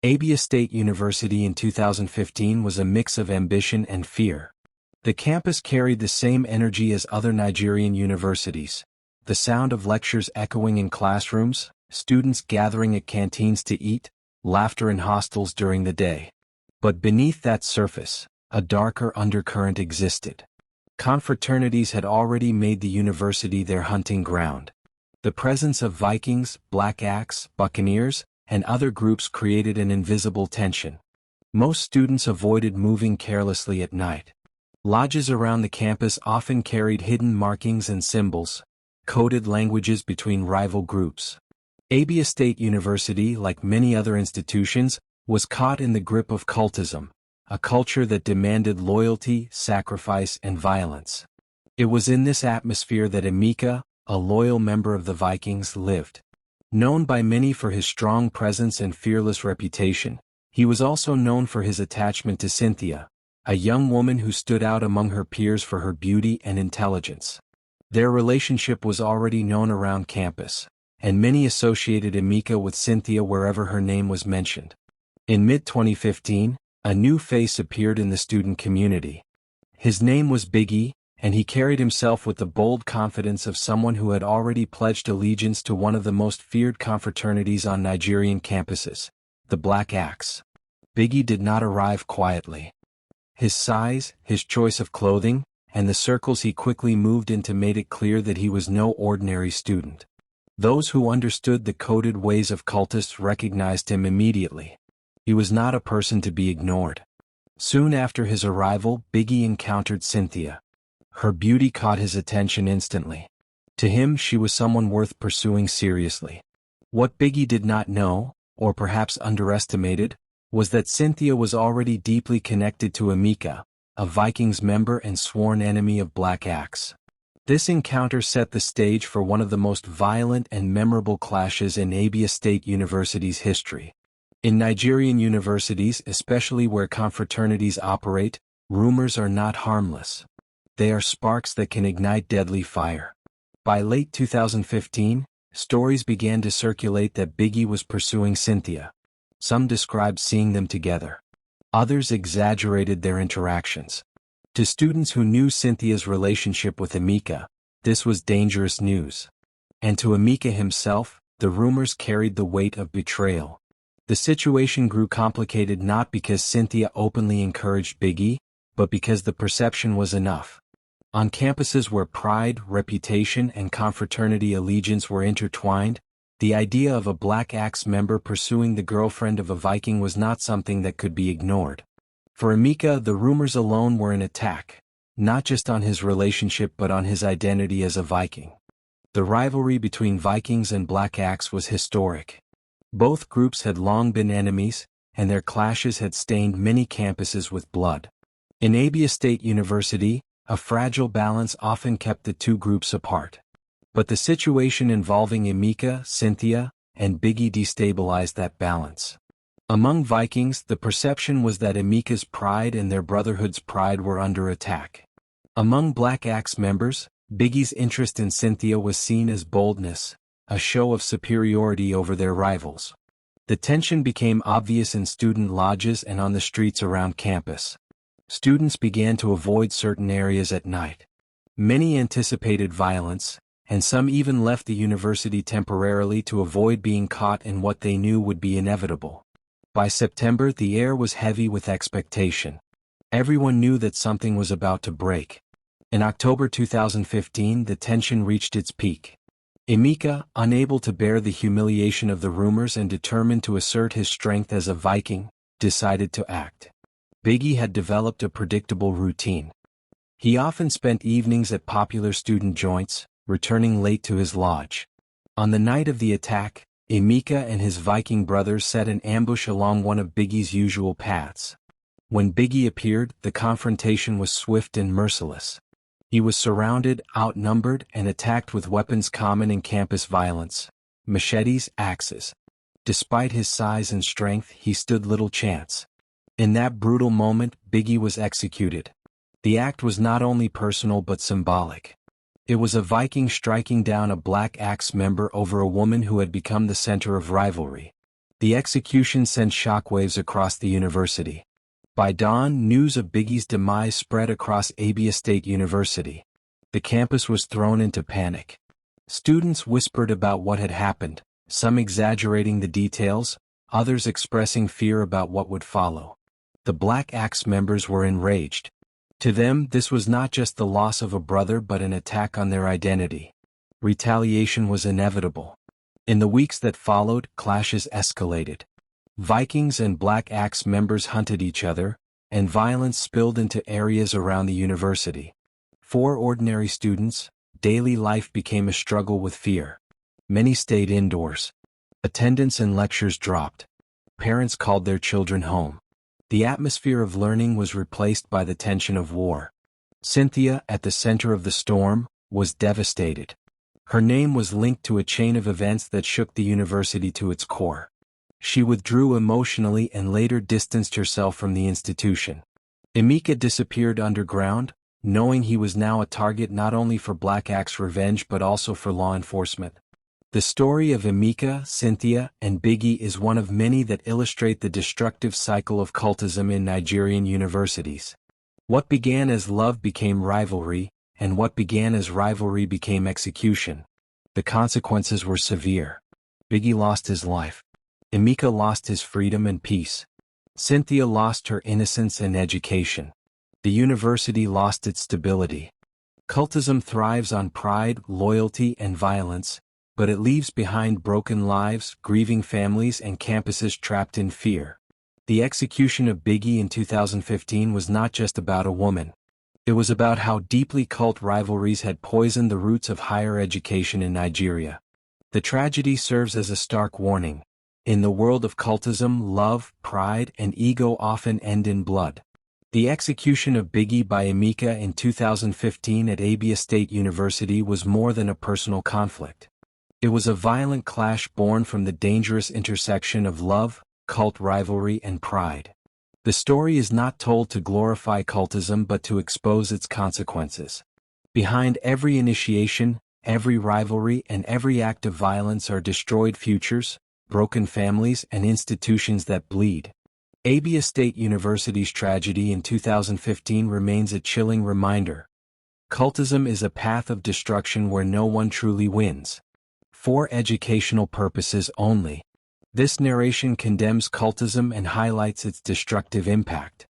Abia State University in 2015 was a mix of ambition and fear. The campus carried the same energy as other Nigerian universities. The sound of lectures echoing in classrooms, students gathering at canteens to eat, laughter in hostels during the day. But beneath that surface, a darker undercurrent existed. Confraternities had already made the university their hunting ground. The presence of Vikings, Black Axe, Buccaneers, and other groups created an invisible tension. Most students avoided moving carelessly at night. Lodges around the campus often carried hidden markings and symbols, coded languages between rival groups. Abia State University, like many other institutions, was caught in the grip of cultism, a culture that demanded loyalty, sacrifice, and violence. It was in this atmosphere that Emeka, a loyal member of the Vikings, lived. Known by many for his strong presence and fearless reputation, he was also known for his attachment to Cynthia, a young woman who stood out among her peers for her beauty and intelligence. Their relationship was already known around campus, and many associated Emeka with Cynthia wherever her name was mentioned. In mid-2015, a new face appeared in the student community. His name was Biggie, and he carried himself with the bold confidence of someone who had already pledged allegiance to one of the most feared confraternities on Nigerian campuses, the Black Axe. Biggie did not arrive quietly. His size, his choice of clothing, and the circles he quickly moved into made it clear that he was no ordinary student. Those who understood the coded ways of cultists recognized him immediately. He was not a person to be ignored. Soon after his arrival, Biggie encountered Cynthia. Her beauty caught his attention instantly. To him, she was someone worth pursuing seriously. What Biggie did not know, or perhaps underestimated, was that Cynthia was already deeply connected to Emeka, a Vikings member and sworn enemy of Black Axe. This encounter set the stage for one of the most violent and memorable clashes in Abia State University's history. In Nigerian universities, especially where confraternities operate, rumors are not harmless. They are sparks that can ignite deadly fire. By late 2015, stories began to circulate that Biggie was pursuing Cynthia. Some described seeing them together. Others exaggerated their interactions. To students who knew Cynthia's relationship with Emeka, this was dangerous news. And to Emeka himself, the rumors carried the weight of betrayal. The situation grew complicated not because Cynthia openly encouraged Biggie, but because the perception was enough. On campuses where pride, reputation, and confraternity allegiance were intertwined, the idea of a Black Axe member pursuing the girlfriend of a Viking was not something that could be ignored. For Emeka, the rumors alone were an attack, not just on his relationship but on his identity as a Viking. The rivalry between Vikings and Black Axe was historic. Both groups had long been enemies, and their clashes had stained many campuses with blood. In Abia State University, a fragile balance often kept the two groups apart. But the situation involving Emeka, Cynthia, and Biggie destabilized that balance. Among Vikings, the perception was that Emeka's pride and their brotherhood's pride were under attack. Among Black Axe members, Biggie's interest in Cynthia was seen as boldness, a show of superiority over their rivals. The tension became obvious in student lodges and on the streets around campus. Students began to avoid certain areas at night. Many anticipated violence, and some even left the university temporarily to avoid being caught in what they knew would be inevitable. By September, the air was heavy with expectation. Everyone knew that something was about to break. In October 2015, the tension reached its peak. Emeka, unable to bear the humiliation of the rumors and determined to assert his strength as a Viking, decided to act. Biggie had developed a predictable routine. He often spent evenings at popular student joints, returning late to his lodge. On the night of the attack, Emeka and his Viking brothers set an ambush along one of Biggie's usual paths. When Biggie appeared, the confrontation was swift and merciless. He was surrounded, outnumbered, and attacked with weapons common in campus violence: machetes, axes. Despite his size and strength, he stood little chance. In that brutal moment, Biggie was executed. The act was not only personal but symbolic. It was a Viking striking down a Black Axe member over a woman who had become the center of rivalry. The execution sent shockwaves across the university. By dawn, news of Biggie's demise spread across Abia State University. The campus was thrown into panic. Students whispered about what had happened, some exaggerating the details, others expressing fear about what would follow. The Black Axe members were enraged. To them, this was not just the loss of a brother but an attack on their identity. Retaliation was inevitable. In the weeks that followed, clashes escalated. Vikings and Black Axe members hunted each other, and violence spilled into areas around the university. For ordinary students, daily life became a struggle with fear. Many stayed indoors. Attendance in lectures dropped. Parents called their children home. The atmosphere of learning was replaced by the tension of war. Cynthia, at the center of the storm, was devastated. Her name was linked to a chain of events that shook the university to its core. She withdrew emotionally and later distanced herself from the institution. Emeka disappeared underground, knowing he was now a target not only for Black Axe revenge but also for law enforcement. The story of Emeka, Cynthia, and Biggie is one of many that illustrate the destructive cycle of cultism in Nigerian universities. What began as love became rivalry, and what began as rivalry became execution. The consequences were severe. Biggie lost his life. Emeka lost his freedom and peace. Cynthia lost her innocence and education. The university lost its stability. Cultism thrives on pride, loyalty, and violence, but it leaves behind broken lives, grieving families, and campuses trapped in fear. The execution of Biggie in 2015 was not just about a woman. It was about how deeply cult rivalries had poisoned the roots of higher education in Nigeria. The tragedy serves as a stark warning. In the world of cultism, love, pride, and ego often end in blood. The execution of Biggie by Emeka in 2015 at Abia State University was more than a personal conflict. It was a violent clash born from the dangerous intersection of love, cult rivalry, and pride. The story is not told to glorify cultism but to expose its consequences. Behind every initiation, every rivalry, and every act of violence are destroyed futures, broken families, and institutions that bleed. Abia State University's tragedy in 2015 remains a chilling reminder. Cultism is a path of destruction where no one truly wins. For educational purposes only. This narration condemns cultism and highlights its destructive impact.